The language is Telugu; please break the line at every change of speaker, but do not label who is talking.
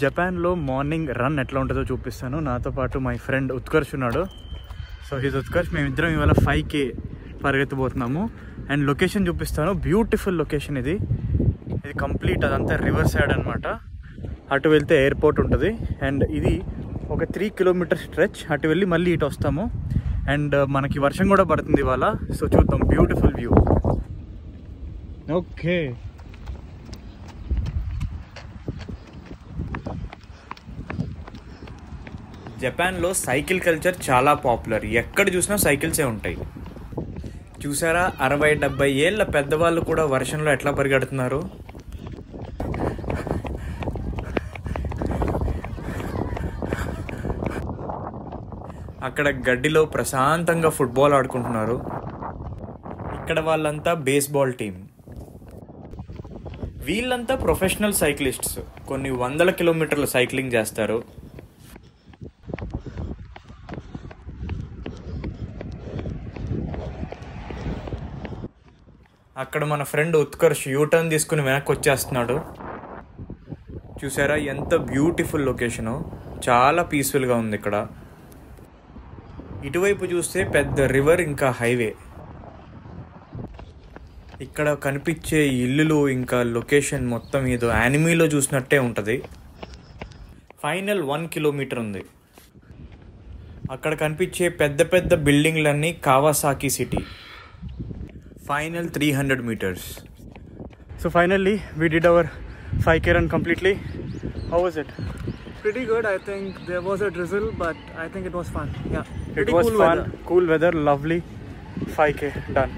జపాన్లో మార్నింగ్ రన్ ఎట్లా ఉంటుందో చూపిస్తాను. నాతో పాటు మై ఫ్రెండ్ ఉత్కర్ష్ ఉన్నాడు. So his Utkarsh. మేమిద్దరం ఇవాళ 5K పరిగెత్తబోతున్నాము. అండ్ లొకేషన్ చూపిస్తాను. బ్యూటిఫుల్ లొకేషన్ ఇది కంప్లీట్ అదంతా రివర్ సైడ్ అనమాట. అటు వెళ్తే ఎయిర్పోర్ట్ ఉంటుంది. అండ్ ఇది ఒక 3 కిలోమీటర్ స్ట్రెచ్. అటు వెళ్ళి మళ్ళీ ఇటు వస్తాము. అండ్ మనకి వర్షం కూడా పడుతుంది ఇవాళ. సో చూద్దాం. Beautiful view. ఓకే, జపాన్లో సైకిల్ కల్చర్ చాలా పాపులర్. ఎక్కడ చూసినా సైకిల్సే ఉంటాయి. చూసారా, 60-70 ఏళ్ళ పెద్దవాళ్ళు కూడా వర్షంలో ఎట్లా పరిగెడుతున్నారు. అక్కడ గడ్డిలో ప్రశాంతంగా ఫుట్బాల్ ఆడుకుంటున్నారు. ఇక్కడ వాళ్ళంతా బేస్బాల్ టీం. వీళ్ళంతా ప్రొఫెషనల్ సైక్లిస్ట్స్. కొన్ని 100 కిలోమీటర్ల సైక్లింగ్ చేస్తారు. అక్కడ మన ఫ్రెండ్ ఉత్కర్ష్ యూటర్న్ తీసుకుని వెనక్కి వచ్చేస్తున్నాడు. చూసారా ఎంత బ్యూటిఫుల్ లొకేషను. చాలా పీస్ఫుల్గా ఉంది ఇక్కడ. ఇటువైపు చూస్తే పెద్ద రివర్ ఇంకా హైవే. ఇక్కడ కనిపించే ఇల్లులు ఇంకా లొకేషన్ మొత్తం ఏదో యానిమీలో చూసినట్టే ఉంటుంది. ఫైనల్ 1 కిలోమీటర్ ఉంది. అక్కడ కనిపించే పెద్ద పెద్ద బిల్డింగ్లన్నీ Kawasaki city. Final 300 meters. So finally we did our 5K run completely. How was it?
Pretty good. I think there was a drizzle, but I think it was fun. Yeah,
It was fun. Cool weather, lovely. 5K done.